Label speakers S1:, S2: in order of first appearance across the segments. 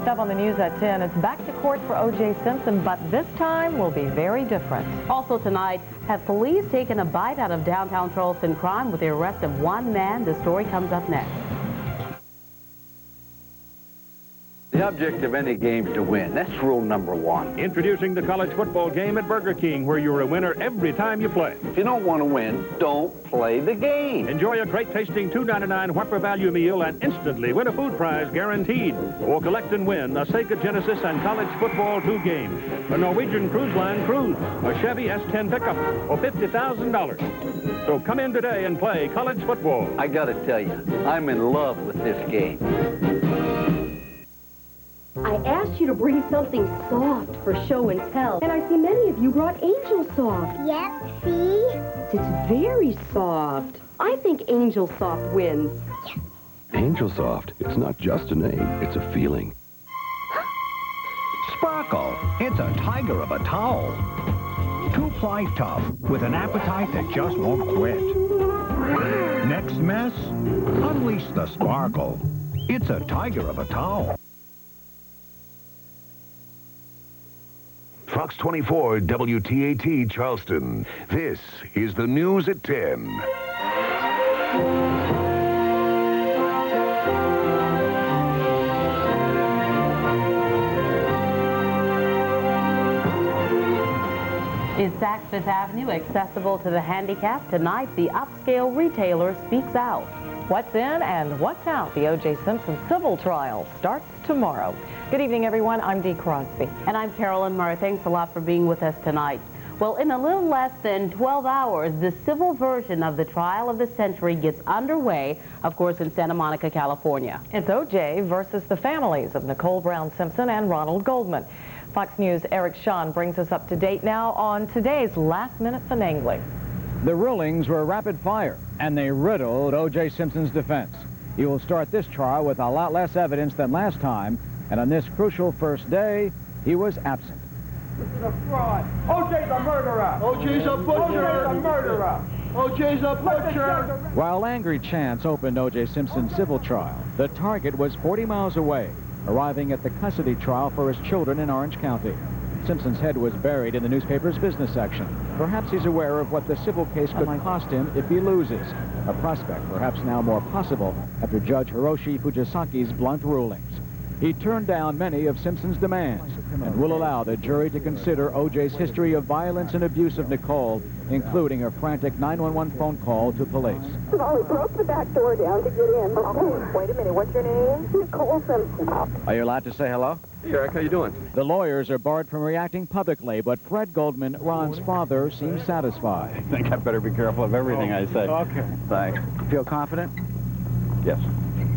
S1: Next up on the news at 10, it's back to court for O.J. Simpson, but this time will be very different.
S2: Also tonight, have police taken a bite out of downtown Charleston crime with the arrest of one man? The story comes up next.
S3: The object of any game is to win. That's rule number one.
S4: Introducing the college football game at Burger King, where you're a winner every time you play.
S3: If you don't want to win, don't play the game.
S4: Enjoy a great-tasting $2.99 Whopper value meal and instantly win a food prize guaranteed. Or collect and win a Sega Genesis and College Football 2 game, a Norwegian Cruise Line cruise, a Chevy S10 pickup, or $50,000. So come in today and play college football.
S3: I got to tell you, I'm in love with this game.
S5: I asked you to bring something soft for show and tell, and I see many of you brought Angel Soft.
S6: Yep, see?
S5: It's very soft. I think Angel Soft wins.
S7: Angel Soft, it's not just a name, it's a feeling.
S8: Sparkle, it's a tiger of a towel. Two-ply tough with an appetite that just won't quit. Next mess? Unleash the sparkle. It's a tiger of a towel.
S9: Fox 24 WTAT Charleston. This is the news at 10.
S2: Is Saks Fifth Avenue accessible to the handicapped? Tonight, the upscale retailer speaks out.
S1: What's in and what's out? The O.J. Simpson civil trial starts tomorrow. Good evening, everyone. I'm Dee Crosby.
S2: And I'm Carolyn Murray. Thanks a lot for being with us tonight. Well, in a little less than 12 hours, the civil version of the trial of the century gets underway, of course, in Santa Monica, California.
S1: It's O.J. versus the families of Nicole Brown Simpson and Ronald Goldman. Fox News' Eric Shawn brings us up to date now on today's last-minute finagling.
S10: The rulings were rapid fire, and they riddled O.J. Simpson's defense. He will start this trial with a lot less evidence than last time, and on this crucial first day, he was absent.
S11: This is a fraud. O.J.'s a murderer. O.J.'s a butcher. O.J.'s a murderer. O.J.'s a butcher.
S10: While angry chants opened O.J. Simpson's civil trial, the target was 40 miles away, arriving at the custody trial for his children in Orange County. Simpson's head was buried in the newspaper's business section. Perhaps he's aware of what the civil case could cost him if he loses, a prospect perhaps now more possible after Judge Hiroshi Fujisaki's blunt rulings. He turned down many of Simpson's demands and will allow the jury to consider O.J.'s history of violence and abuse of Nicole, including a frantic 911 phone call to police.
S12: Molly broke the back door down to get in. Oh, wait a minute, what's your name? Nicole Simpson.
S10: Are you allowed to say hello?
S3: Hey, Eric, how you doing?
S10: The lawyers are barred from reacting publicly, but Fred Goldman, Ron's father, seems satisfied.
S3: I think I better be careful of everything I say.
S10: Okay.
S3: Thanks.
S10: Feel confident?
S3: Yes.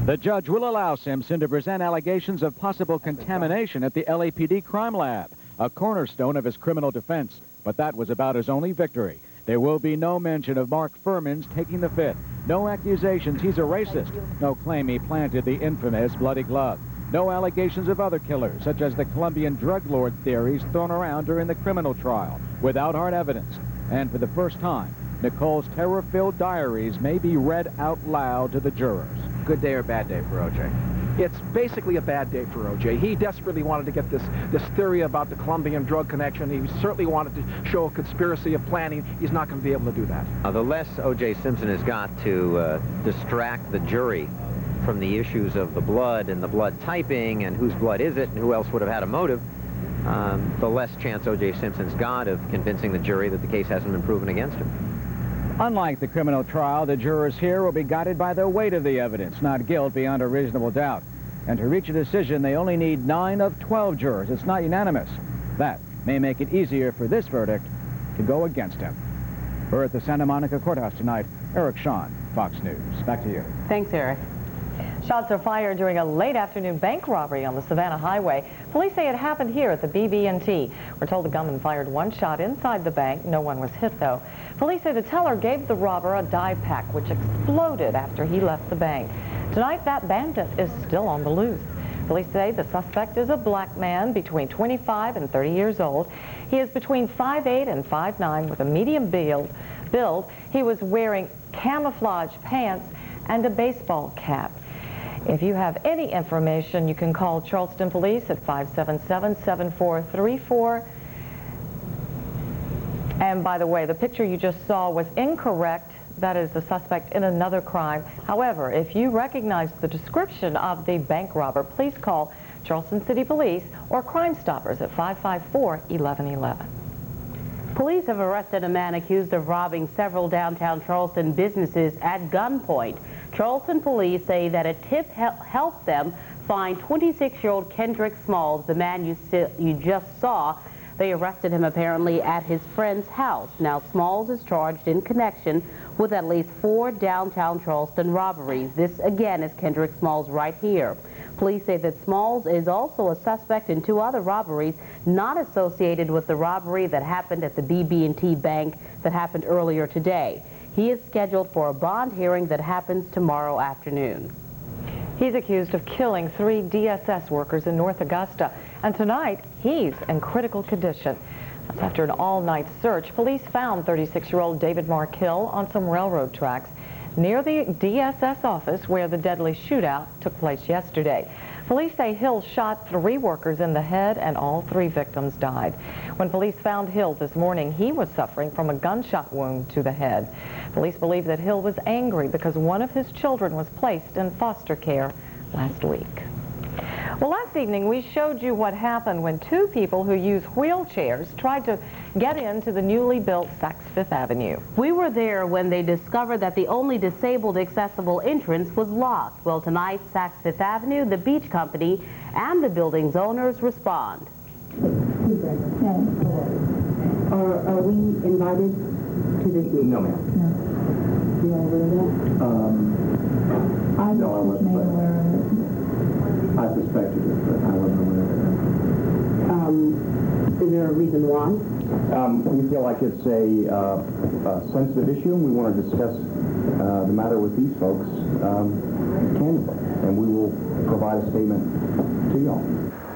S10: The judge will allow Simpson to present allegations of possible contamination at the LAPD crime lab, a cornerstone of his criminal defense. But that was about his only victory. There will be no mention of Mark Furman's taking the fifth, no accusations he's a racist, no claim he planted the infamous bloody glove, no allegations of other killers, such as the Colombian drug lord theories thrown around during the criminal trial, without hard evidence. And for the first time, Nicole's terror-filled diaries may be read out loud to the jurors.
S13: Good day or bad day for O.J.? It's basically a bad day for O.J. He desperately wanted to get this theory about the Colombian drug connection. He certainly wanted to show a conspiracy of planning. He's not going to be able to do that.
S14: The less O.J. Simpson has got to distract the jury from the issues of the blood and the blood typing and whose blood is it and who else would have had a motive, the less chance O.J. Simpson's got of convincing the jury that the case hasn't been proven against him.
S10: Unlike the criminal trial, the jurors here will be guided by the weight of the evidence, not guilt beyond a reasonable doubt. And to reach a decision, they only need 9 of 12 jurors. It's not unanimous. That may make it easier for this verdict to go against him. We're at the Santa Monica Courthouse tonight. Eric Shawn, Fox News. Back to you.
S2: Thanks, Eric.
S1: Shots are fired during a late afternoon bank robbery on the Savannah Highway. Police say it happened here at the BB&T. We're told the gunman fired one shot inside the bank. No one was hit, though. Police say the teller gave the robber a dye pack, which exploded after he left the bank. Tonight, that bandit is still on the loose. Police say the suspect is a black man between 25 and 30 years old. He is between 5'8" and 5'9" with a medium build. He was wearing camouflage pants and a baseball cap. If you have any information, you can call Charleston Police at 577-7434. And by the way, the picture you just saw was incorrect. That is the suspect in another crime. However, if you recognize the description of the bank robber, please call Charleston City Police or Crime Stoppers at 554-1111.
S2: Police have arrested a man accused of robbing several downtown Charleston businesses at gunpoint. Charleston police say that a tip helped them find 26-year-old Kendrick Smalls, the man you just saw. They arrested him apparently at his friend's house. Now, Smalls is charged in connection with at least 4 downtown Charleston robberies. This, again, is Kendrick Smalls right here. Police say that Smalls is also a suspect in 2 other robberies not associated with the robbery that happened at the BB&T Bank that happened earlier today. He is scheduled for a bond hearing that happens tomorrow afternoon.
S1: He's accused of killing 3 DSS workers in North Augusta, and tonight he's in critical condition. That's after an all-night search. Police found 36-year-old David Mark Hill on some railroad tracks near the DSS office where the deadly shootout took place yesterday. Police say Hill shot 3 workers in the head and all 3 victims died. When police found Hill this morning, he was suffering from a gunshot wound to the head. Police believe that Hill was angry because one of his children was placed in foster care last week. Well, last evening we showed you what happened when 2 people who use wheelchairs tried to get into the newly built Saks Fifth Avenue.
S2: We were there when they discovered that the only disabled accessible entrance was locked. Well, tonight, Saks Fifth Avenue, the beach company, and the building's owners respond.
S6: Are we invited to this meeting? No, ma'am. No. You all aware of that? I wasn't made aware of it. I suspected it, but I wasn't aware of it. Is there a reason why?
S15: We feel like it's a sensitive issue, and we want to discuss the matter with these folks candidly, and we will provide a statement to y'all.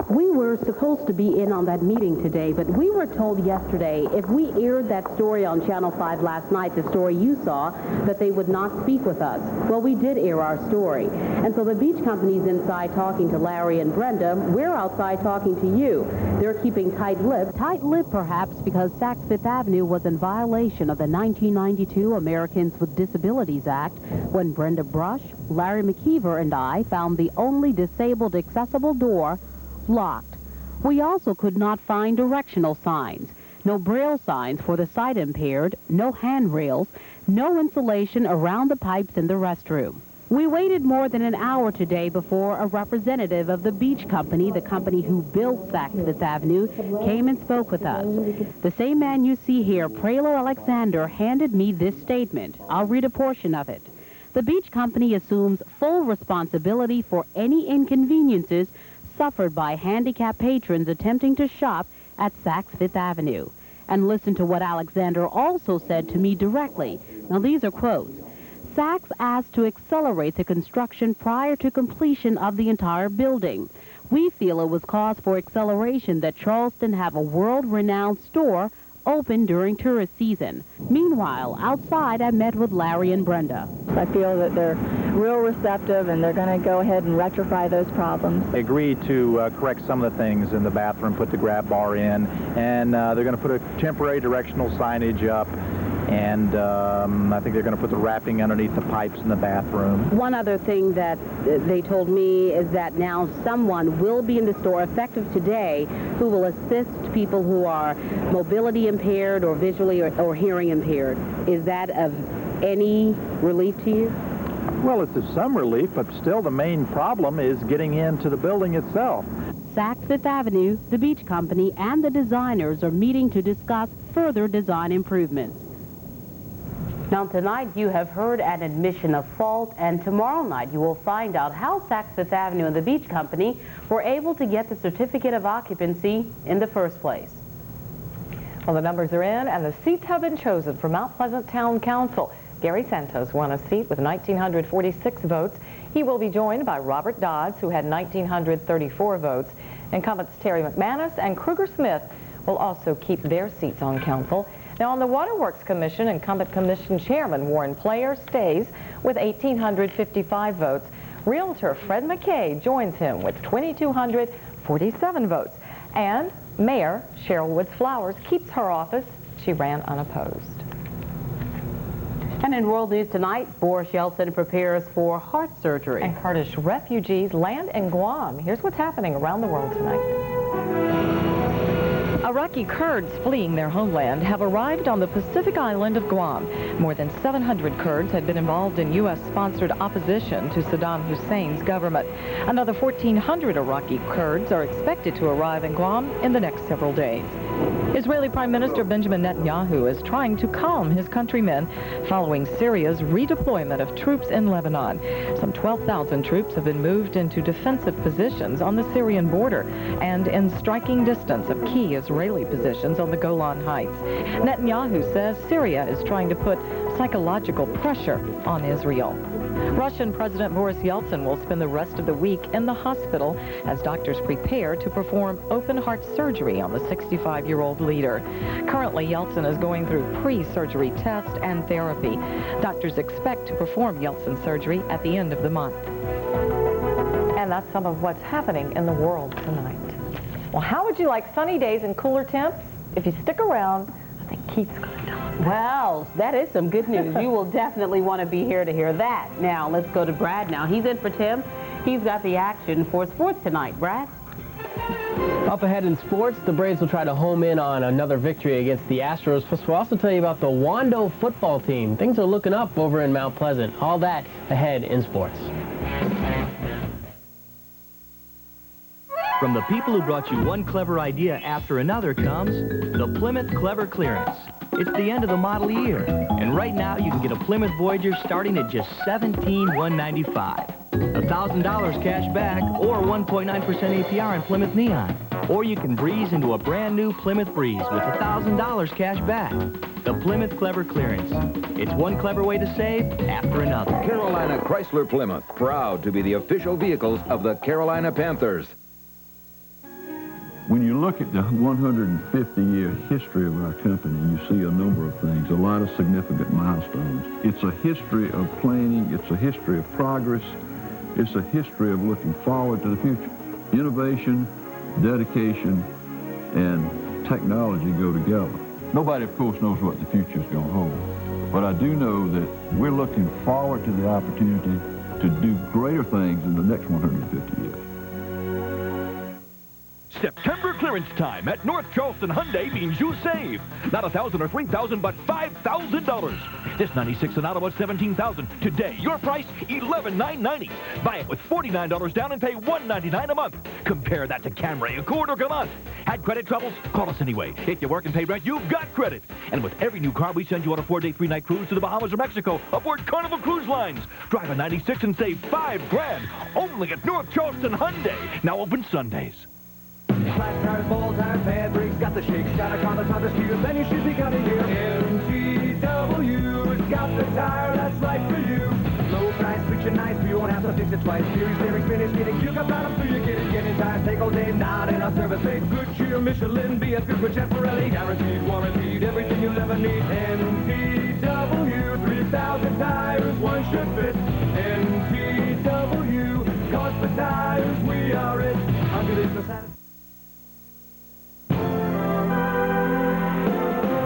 S2: We were supposed to be in on that meeting today, but we were told yesterday if we aired that story on Channel 5 last night, the story you saw, that they would not speak with us. Well, we did air our story. And so the beach company's inside talking to Larry and Brenda. We're outside talking to you. They're keeping tight-lipped. Tight-lipped, perhaps, because Saks Fifth Avenue was in violation of the 1992 Americans with Disabilities Act when Brenda Brush, Larry McKeever, and I found the only disabled accessible door locked. We also could not find directional signs, no braille signs for the sight impaired, no handrails, no insulation around the pipes in the restroom. We waited more than an hour today before a representative of the beach company, the company who built Saks Fifth Avenue, came and spoke with us. The same man you see here, Pralo Alexander, handed me this statement. I'll read a portion of it. The beach company assumes full responsibility for any inconveniences suffered by handicapped patrons attempting to shop at Saks Fifth Avenue. And listen to what Alexander also said to me directly. Now, these are quotes. Saks asked to accelerate the construction prior to completion of the entire building. We feel it was cause for acceleration that Charleston have a world-renowned store open during tourist season. Meanwhile, outside, I met with Larry and Brenda.
S16: I feel that they're real receptive and they're going to go ahead and rectify those problems.
S17: They agreed to correct some of the things in the bathroom, put the grab bar in, and they're going to put a temporary directional signage up, and I think they're going to put the wrapping underneath the pipes in the bathroom.
S2: One other thing that they told me is that now someone will be in the store effective today who will assist people who are mobility impaired or visually or hearing impaired. Is that of any relief to you?
S17: Well, it's some relief, but still the main problem is getting into the building itself.
S2: Saks Fifth Avenue, the beach company, and the designers are meeting to discuss further design improvements. Now, tonight you have heard an admission of fault, and tomorrow night you will find out how Saks Fifth Avenue and the beach company were able to get the certificate of occupancy in the first place.
S1: Well, the numbers are in, and the seats have been chosen for Mount Pleasant Town Council. Gary Santos won a seat with 1,946 votes. He will be joined by Robert Dodds, who had 1,934 votes. Incumbents Terry McManus and Kruger Smith will also keep their seats on council. Now, on the Waterworks Commission, incumbent commission chairman Warren Player stays with 1,855 votes. Realtor Fred McKay joins him with 2,247 votes. And Mayor Cheryl Woods Flowers keeps her office. She ran unopposed.
S2: And in world news tonight, Boris Yeltsin prepares for heart surgery.
S1: And Kurdish refugees land in Guam. Here's what's happening around the world tonight. Iraqi Kurds fleeing their homeland have arrived on the Pacific island of Guam. More than 700 Kurds had been involved in U.S.-sponsored opposition to Saddam Hussein's government. Another 1,400 Iraqi Kurds are expected to arrive in Guam in the next several days. Israeli Prime Minister Benjamin Netanyahu is trying to calm his countrymen following Syria's redeployment of troops in Lebanon. Some 12,000 troops have been moved into defensive positions on the Syrian border and in striking distance of key Israeli positions on the Golan Heights. Netanyahu says Syria is trying to put psychological pressure on Israel. Russian President Boris Yeltsin will spend the rest of the week in the hospital as doctors prepare to perform open-heart surgery on the 65-year-old leader. Currently, Yeltsin is going through pre-surgery tests and therapy. Doctors expect to perform Yeltsin's surgery at the end of the month. And that's some of what's happening in the world tonight. Well, how would you like sunny days and cooler temps? If you stick around, I think Keith's going to tell us.
S2: Well, that is some good news. You will definitely want to be here to hear that. Now, let's go to Brad now. He's in for Tim. He's got the action for sports tonight. Brad?
S18: Up ahead in sports, the Braves will try to home in on another victory against the Astros. Plus, we'll also tell you about the Wando football team. Things are looking up over in Mount Pleasant. All that ahead in sports.
S19: From the people who brought you one clever idea after another comes the Plymouth Clever Clearance. It's the end of the model year, and right now you can get a Plymouth Voyager starting at just $17,195. $1,000 cash back or 1.9% APR on Plymouth Neon. Or you can breeze into a brand new Plymouth Breeze with $1,000 cash back. The Plymouth Clever Clearance. It's one clever way to save after another.
S20: Carolina Chrysler Plymouth, proud to be the official vehicles of the Carolina Panthers.
S21: When you look at the 150-year history of our company, you see a number of things, a lot of significant milestones. It's a history of planning, it's a history of progress, it's a history of looking forward to the future. Innovation, dedication, and technology go together. Nobody, of course, knows what the future is going to hold, but I do know that we're looking forward to the opportunity to do greater things in the next 150 years.
S22: September clearance time at North Charleston Hyundai means you save. Not $1,000 or $3,000, but $5,000. This 96 and out was $17,000. Today, your price, $11,990. Buy it with $49 down and pay $199 a month. Compare that to Camry, Accord, or Galant. Had credit troubles? Call us anyway. If you work and pay rent, you've got credit. And with every new car, we send you on a 4-day, 3-night cruise to the Bahamas or Mexico aboard Carnival Cruise Lines. Drive a 96 and save $5,000. Only at North Charleston Hyundai. Now open Sundays.
S11: Flat tires, ball tires, bad brakes, got the shakes, got a car that's hard to steer, then you should be coming here. MTW's got the tire that's right for you. Low price, picture nice, you won't have to fix it twice. Series, steering, spinning, skidding, you got bottom for your kidding. Getting tires, take all day, not in our service base. Good cheer, Michelin, BS, Goodrich, and Pirelli. Guaranteed, warranted, everything you'll ever need. MTW, 3,000 tires, one should fit. MTW, cause for tires, we are it. Under this, the satisfaction.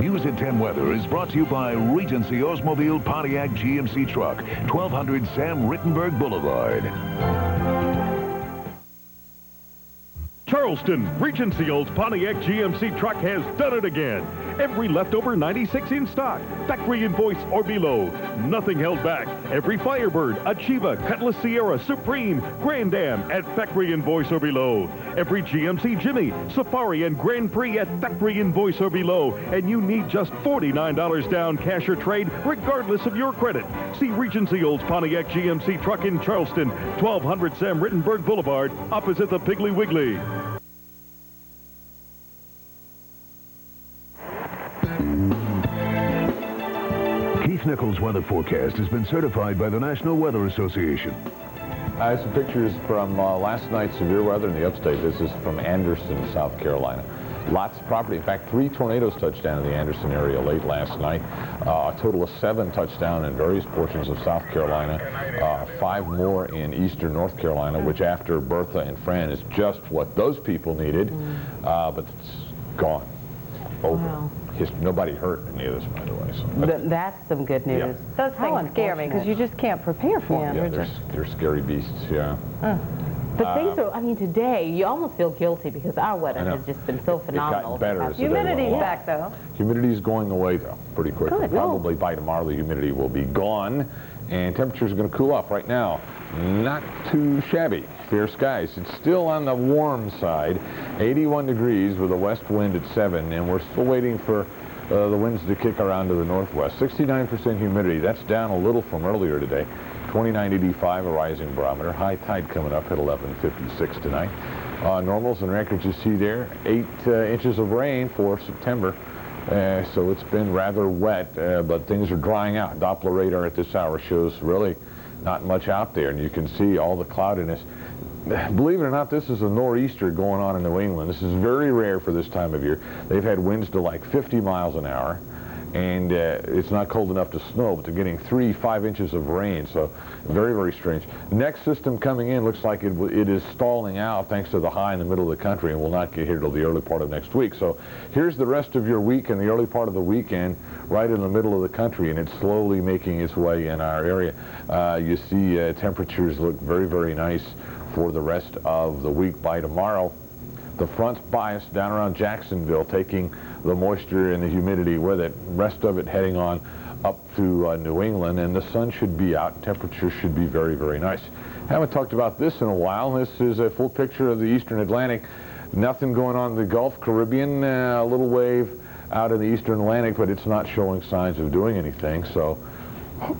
S9: News at 10 Weather is brought to you by Regency Oldsmobile Pontiac GMC Truck, 1200 Sam Rittenberg Boulevard.
S4: Charleston, Regency Olds Pontiac GMC Truck has done it again. Every leftover 96 in stock, factory invoice or below. Nothing held back. Every Firebird, Achieva, Cutlass Sierra, Supreme, Grand Am at factory invoice or below. Every GMC Jimmy, Safari, and Grand Prix at factory invoice or below. And you need just $49 down cash or trade, regardless of your credit. See Regency Olds Pontiac GMC Truck in Charleston, 1200 Sam Rittenberg Boulevard, opposite the Piggly Wiggly.
S9: Keith Nichols' weather forecast has been certified by the National Weather Association.
S23: I have some pictures from last night's severe weather in the upstate. This is from Anderson, South Carolina.
S5: Lots of property. In fact, 3 tornadoes touched down in the Anderson area late last night. A total of 7 touched down in various portions of South Carolina. 5 more in eastern North Carolina, which after Bertha and Fran is just what those people needed. But it's gone. Over.
S2: Wow.
S5: Nobody hurt in any of this, by the way. So
S2: That's some good news.
S5: Yeah.
S1: Those things scare me because you just can't prepare for them.
S5: Yeah, they're scary beasts, yeah.
S2: But things are, I mean, today, you almost feel guilty because our weather has just been so phenomenal.
S5: It got better as the day
S1: Humidity's
S5: went along.
S1: back, though.
S5: Humidity's going away, though, pretty quickly.
S2: Good.
S5: Probably by tomorrow, the humidity will be gone, and temperatures are going to cool off. Right now, not too shabby. Fair skies. It's still on the warm side, 81 degrees with a west wind at 7, and we're still waiting for the winds to kick around to the northwest. 69% humidity. That's down a little from earlier today. 2985, a rising barometer. High tide coming up at 11:56 tonight. Normals and records you see there, 8 inches of rain for September. So it's been rather wet, but things are drying out. Doppler radar at this hour shows really not much out there, and you can see all the cloudiness. Believe it or not, this is a nor'easter going on in New England. This is very rare for this time of year. They've had winds to like 50 miles an hour, and it's not cold enough to snow, but they're getting 3-5 inches of rain, so very, very strange. Next system coming in looks like it is stalling out thanks to the high in the middle of the country, and will not get here till the early part of next week. So here's the rest of your week and the early part of the weekend right in the middle of the country, and it's slowly making its way in our area. You see temperatures look very, very nice for the rest of the week. By tomorrow, the front's bias down around Jacksonville, taking the moisture and the humidity with it. Rest of it heading on up to New England, and the sun should be out. Temperatures should be very, very nice. Haven't talked about this in a while. This is a full picture of the eastern Atlantic. Nothing going on in the Gulf, Caribbean, a little wave out in the eastern Atlantic, but it's not showing signs of doing anything. So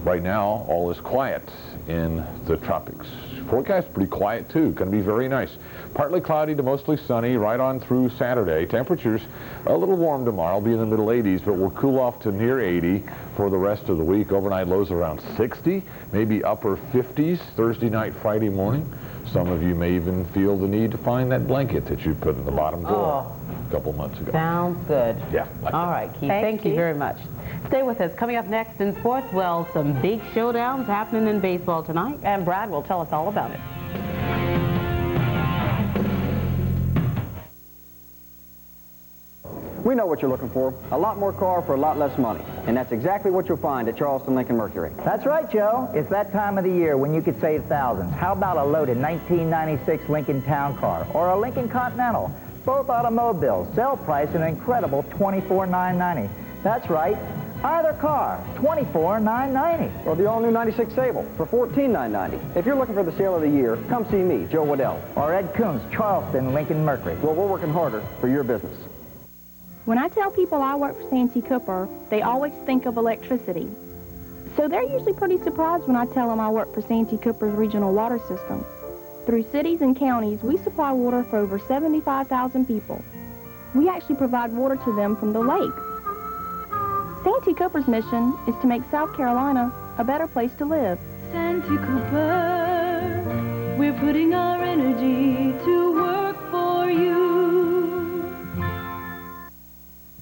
S5: right now, all is quiet in the tropics. Forecast pretty quiet too. Going to be very nice. Partly cloudy to mostly sunny right on through Saturday. Temperatures a little warm tomorrow, be in the middle 80s, but we'll cool off to near 80 for the rest of the week. Overnight lows around 60, maybe upper 50s Thursday night, Friday morning. Some of you may even feel the need to find that blanket that you put in the bottom drawer a couple months ago.
S2: Sounds good.
S5: Yeah.
S2: All right, Keith. Thank you very much. Stay with us. Coming up next in sports, well, some big showdowns happening in baseball tonight.
S1: And Brad will tell us all about it.
S7: We know what you're looking for. A lot more car for a lot less money. And that's exactly what you'll find at Charleston Lincoln Mercury.
S23: That's right, Joe. It's that time of the year when you could save thousands. How about a loaded 1996 Lincoln Town Car or a Lincoln Continental? Both automobiles. Sell price an incredible $24,990. That's right. Either car, $24,990.
S7: Or the all-new 96 Sable for $14,990. If you're looking for the sale of the year, come see me, Joe Waddell.
S23: Or Ed Coons, Charleston Lincoln Mercury.
S7: Well, we're working harder for your business.
S24: When I tell people I work for Santee Cooper, they always think of electricity. So they're usually pretty surprised when I tell them I work for Santee Cooper's regional water system. Through cities and counties, we supply water for over 75,000 people. We actually provide water to them from the lake. Santee Cooper's mission is to make South Carolina a better place to live.
S25: Santee Cooper, we're putting our energy to work for you.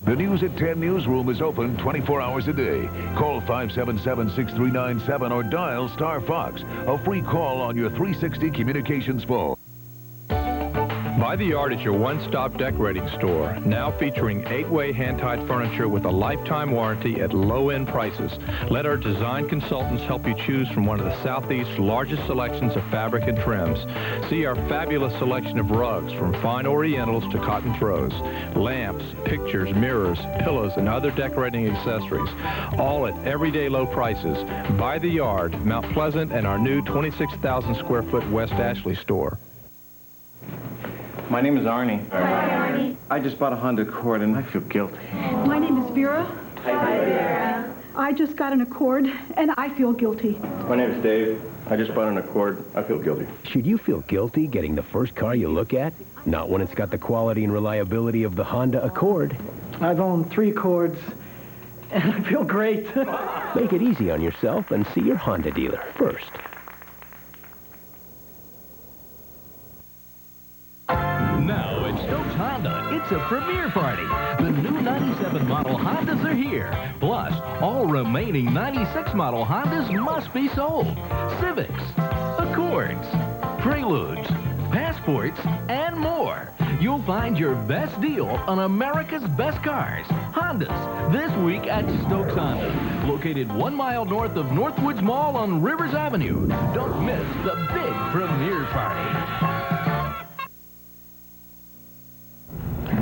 S9: The News at 10 newsroom is open 24 hours a day. Call 577-6397 or dial Star Fox, a free call on your 360 communications phone.
S26: By the Yard is your one-stop decorating store, now featuring 8-way hand-tied furniture with a lifetime warranty at low-end prices. Let our design consultants help you choose from one of the Southeast's largest selections of fabric and trims. See our fabulous selection of rugs, from fine orientals to cotton throws, lamps, pictures, mirrors, pillows, and other decorating accessories, all at everyday low prices. By the Yard, Mount Pleasant, and our new 26,000 square foot West Ashley store.
S27: My name is Arnie.
S28: Hi, Arnie.
S27: I just bought a Honda Accord and I feel guilty.
S28: My name is Vera.
S27: Hi,
S28: Vera. I just got an Accord and I feel guilty.
S27: My name is Dave. I just bought an Accord. I feel guilty.
S29: Should you feel guilty getting the first car you look at? Not when it's got the quality and reliability of the Honda Accord.
S28: I've owned 3 Accords and I feel great.
S29: Make it easy on yourself and see your Honda dealer first.
S22: Now at Stokes Honda, it's a premiere party. The new 97 model Hondas are here. Plus, all remaining 96 model Hondas must be sold. Civics, Accords, Preludes, Passports, and more. You'll find your best deal on America's best cars, Hondas, this week at Stokes Honda, located 1 mile north of Northwoods Mall on Rivers Avenue. Don't miss the big premiere party.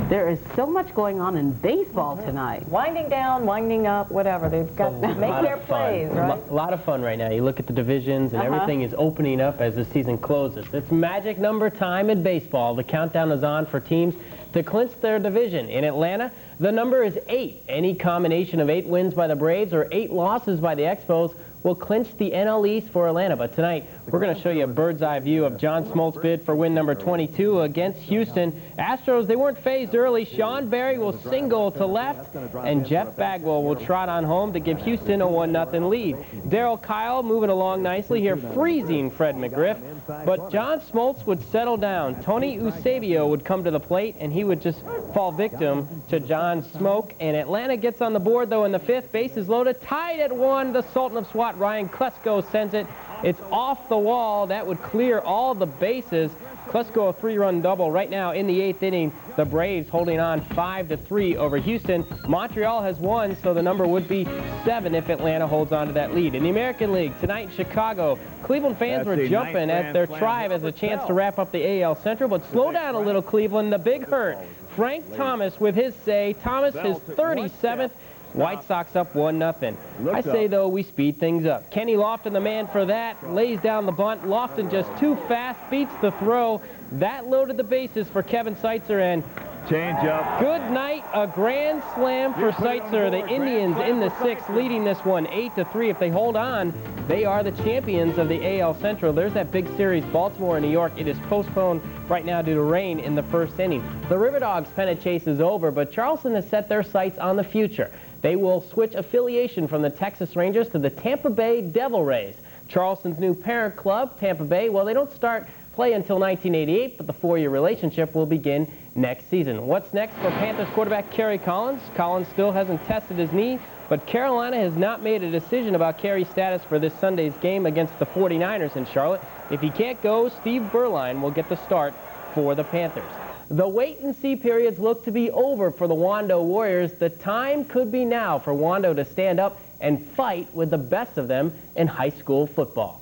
S2: There is so much going on in baseball tonight.
S1: Winding down, winding up, whatever. They've got to make their plays, right?
S18: A lot of fun right now. You look at the divisions, and everything is opening up as the season closes. It's magic number time in baseball. The countdown is on for teams to clinch their division. In Atlanta, the number is 8. Any combination of 8 wins by the Braves or 8 losses by the Expos will clinch the NL East for Atlanta. But tonight, we're going to show you a bird's-eye view of John Smoltz's bid for win number 22 against Houston. Astros, they weren't phased early. Sean Berry will single to left, and Jeff Bagwell will trot on home to give Houston a 1-0 lead. Darryl Kyle moving along nicely here, freezing Fred McGriff. But John Smoltz would settle down. Tony Eusebio would come to the plate, and he would just fall victim to John Smoke. And Atlanta gets on the board, though, in the 5th. Bases loaded, tied at 1. The Sultan of SWAT, Ryan Klesko, sends it. It's off the wall. That would clear all the bases. Klesko a 3-run double right now in the 8th inning. The Braves holding on 5-3 over Houston. Montreal has won, so the number would be 7 if Atlanta holds on to that lead. In the American League, tonight in Chicago, Cleveland fans were jumping at their Tribe as a chance to wrap up the AL Central, but slow down a little, Cleveland. The big hurt. Frank Thomas with his say. Thomas, his 37th. White Sox up 1-0. I say, though, we speed things up. Kenny Lofton, the man for that, lays down the bunt. Lofton just too fast, beats the throw. That loaded the bases for Kevin Seitzer, and
S17: change up.
S18: Good night, a grand slam for Seitzer. The Indians in the 6th, leading this one 8-3. If they hold on, they are the champions of the AL Central. There's that big series, Baltimore and New York. It is postponed right now due to rain in the 1st inning. The River Dogs' pennant chase is over, but Charleston has set their sights on the future. They will switch affiliation from the Texas Rangers to the Tampa Bay Devil Rays. Charleston's new parent club, Tampa Bay, well, they don't start play until 1988, but the 4-year relationship will begin next season. What's next for Panthers quarterback Kerry Collins? Collins still hasn't tested his knee, but Carolina has not made a decision about Kerry's status for this Sunday's game against the 49ers in Charlotte. If he can't go, Steve Berline will get the start for the Panthers. The wait-and-see periods look to be over for the Wando Warriors. The time could be now for Wando to stand up and fight with the best of them in high school football.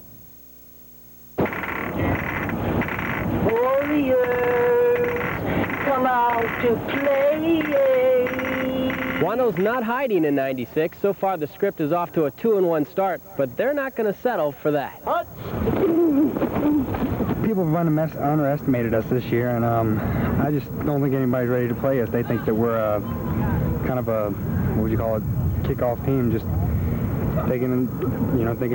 S3: Warriors, come out to play.
S18: Wando's not hiding in 96. So far, the script is off to a 2-1 start, but they're not going to settle for that.
S6: People have underestimated us this year, and I just don't think anybody's ready to play us. They think that we're kind of a, what would you call it, kickoff team, just thinking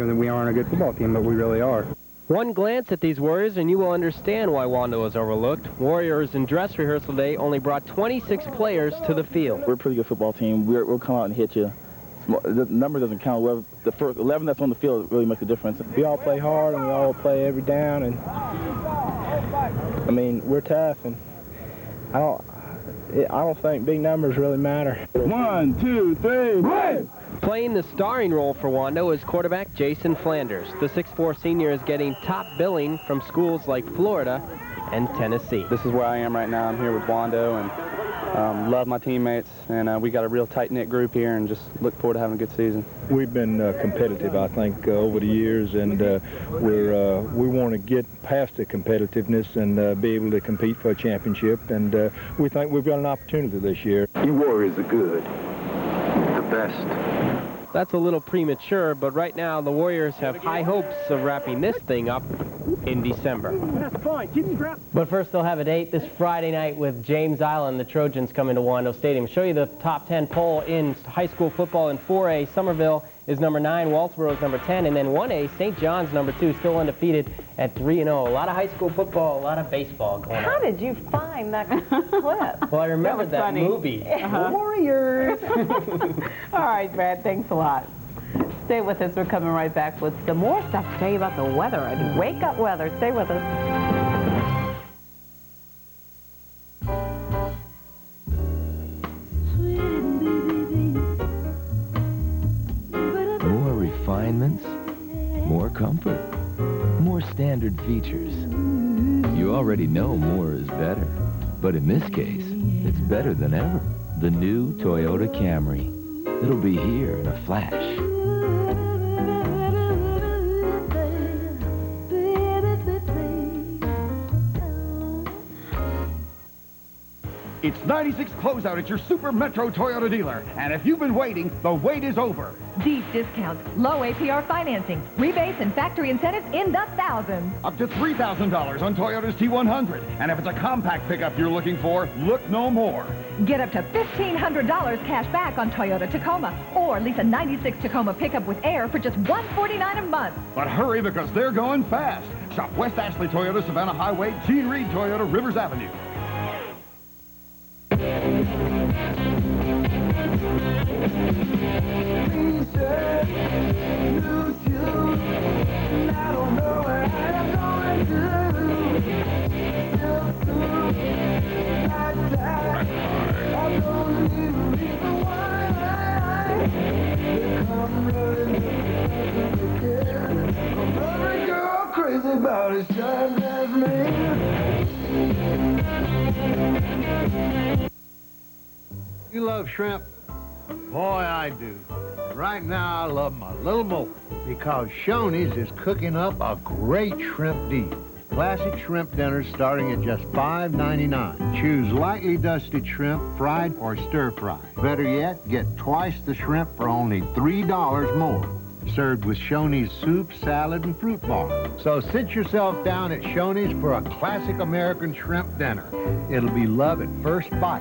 S6: that we aren't a good football team, but we really are.
S18: One glance at these Warriors, and you will understand why Wando was overlooked. Warriors in dress rehearsal day only brought 26 players to the field.
S8: We're a pretty good football team. We'll come out and hit you. The number doesn't count. The first 11 that's on the field really makes a difference. We all play hard and we all play every down, and I mean, we're tough, and I don't think big numbers really matter. 1, 2, 3, win!
S18: Playing the starring role for Wando is quarterback Jason Flanders. The 6'4 senior is getting top billing from schools like Florida and Tennessee.
S10: This is where I am right now. I'm here with Wando, and love my teammates, and we got a real tight-knit group here, and just look forward to having a good season.
S12: We've been competitive, I think, over the years, and we want to get past the competitiveness and be able to compete for a championship, and we think we've got an opportunity this year.
S8: You Warriors are good, the best.
S18: That's a little premature, but right now the Warriors have high hopes of wrapping this thing up in December. But first they'll have a date this Friday night with James Island. The Trojans coming to Wando Stadium. Show you the top 10 poll in high school football in 4A. Somerville is number 9, Walterboro is number 10, and then 1A, St. John's number 2, still undefeated at 3-0. A lot of high school football, a lot of baseball going on.
S1: How did you find that clip?
S18: Well, I remember that movie.
S2: Warriors. All right, Brad, thanks a lot. Stay with us. We're coming right back with some more stuff to tell you about the weather.
S1: Wake up weather. Stay with us.
S4: standard features. You already know more is better. But in this case, it's better than ever. The new Toyota Camry. It'll be here in a flash.
S11: It's 96 closeout at your Super Metro Toyota dealer. And if you've been waiting, the wait is over.
S13: Deep discounts, low APR financing, rebates and factory incentives in the thousands.
S11: Up to $3,000 on Toyota's T100. And if it's a compact pickup you're looking for, look no more.
S13: Get up to $1,500 cash back on Toyota Tacoma. Or lease a 96 Tacoma pickup with air for just $149 a month.
S11: But hurry, because they're going fast. Shop West Ashley Toyota, Savannah Highway, Gene Reed Toyota, Rivers Avenue.
S3: Crazy about his time as me.
S14: You love shrimp? Boy, I do. Right now, I love them a little more because Shoney's is cooking up a great shrimp deal. Classic shrimp dinners starting at just $5.99. Choose lightly dusted shrimp, fried or stir-fried. Better yet, get twice the shrimp for only $3 more. Served with Shoney's soup, salad, and fruit bar. So sit yourself down at Shoney's for a classic American shrimp dinner. It'll be love at first bite.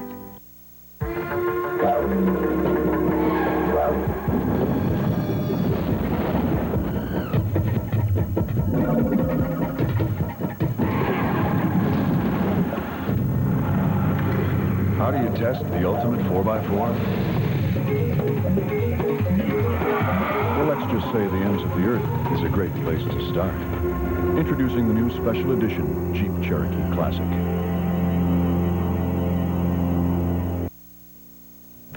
S15: How do you test the ultimate 4x4? Well, let's just say the ends of the earth is a great place to start. Introducing the new special edition Jeep Cherokee Classic.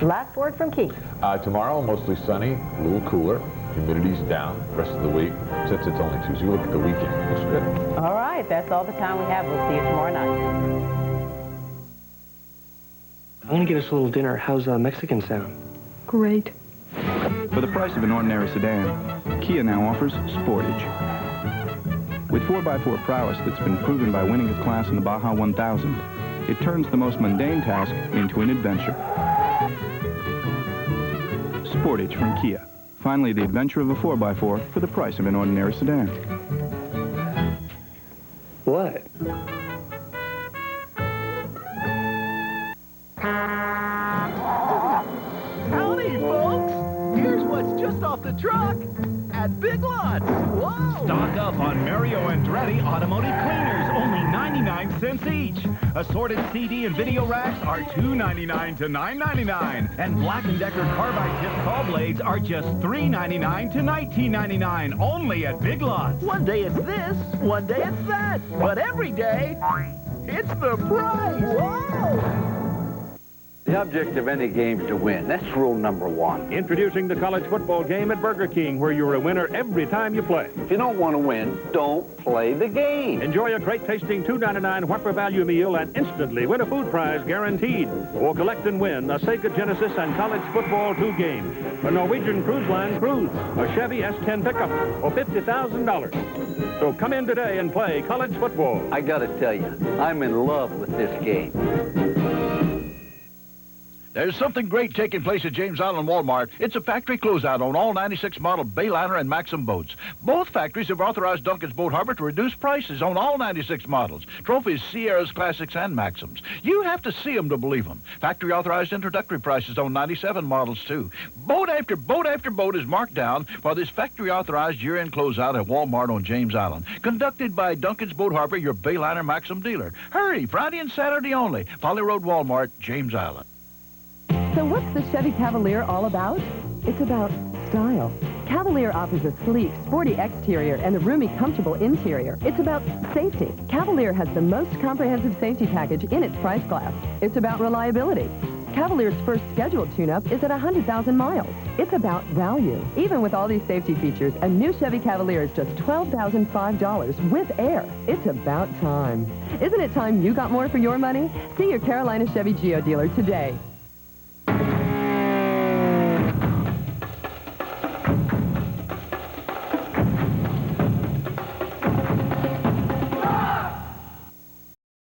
S1: Last word from Keith.
S5: Tomorrow, mostly sunny, a little cooler. Humidity's down. Rest of the week, since it's only Tuesday, look at the weekend. Looks good.
S2: All right, that's all the time we have. We'll see you tomorrow night.
S16: I want to get us a little dinner. How's Mexican sound?
S24: Great.
S19: For the price of an ordinary sedan, Kia now offers Sportage. With 4x4 prowess that's been proven by winning its class in the Baja 1000, it turns the most mundane task into an adventure. Sportage from Kia. Finally, the adventure of a 4x4 for the price of an ordinary sedan.
S16: What?
S20: Howdy, folks! Here's what's just off the truck at Big Lots. Whoa!
S22: Stock up on Mario Andretti automotive cleaners, only 99 cents each. Assorted CD and video racks are $2.99 to $9.99. And Black & Decker carbide tip saw blades are just $3.99 to $19.99, only at Big Lots.
S20: One day it's this, one day it's that, but every day, it's the price. Whoa!
S21: The object of any game is to win. That's rule number one.
S22: Introducing the college football game at Burger King, where you're a winner every time you play.
S21: If you don't want to win, don't play the game.
S22: Enjoy a great-tasting $2.99 Whopper value meal and instantly win a food prize guaranteed. Or collect and win a Sega Genesis and College Football 2 game, a Norwegian Cruise Line cruise, a Chevy S10 pickup, or $50,000. So come in today and play college football.
S21: I got to tell you, I'm in love with this game.
S30: There's something great taking place at James Island Walmart. It's a factory closeout on all 96 model Bayliner and Maxim boats. Both factories have authorized Duncan's Boat Harbor to reduce prices on all 96 models. Trophies, Sierras, Classics, and Maxims. You have to see them to believe them. Factory authorized introductory prices on 97 models, too. Boat after boat after boat is marked down for this factory authorized year-end closeout at Walmart on James Island. Conducted by Duncan's Boat Harbor, your Bayliner Maxim dealer. Hurry, Friday and Saturday only. Folly Road, Walmart, James Island.
S31: So what's the Chevy Cavalier all about? It's about style. Cavalier offers a sleek, sporty exterior and a roomy, comfortable interior. It's about safety. Cavalier has the most comprehensive safety package in its price class. It's about reliability. Cavalier's first scheduled tune-up is at 100,000 miles. It's about value. Even with all these safety features, a new Chevy Cavalier is just $12,005 with air. It's about time. Isn't it time you got more for your money? See your Carolina Chevy Geo dealer today.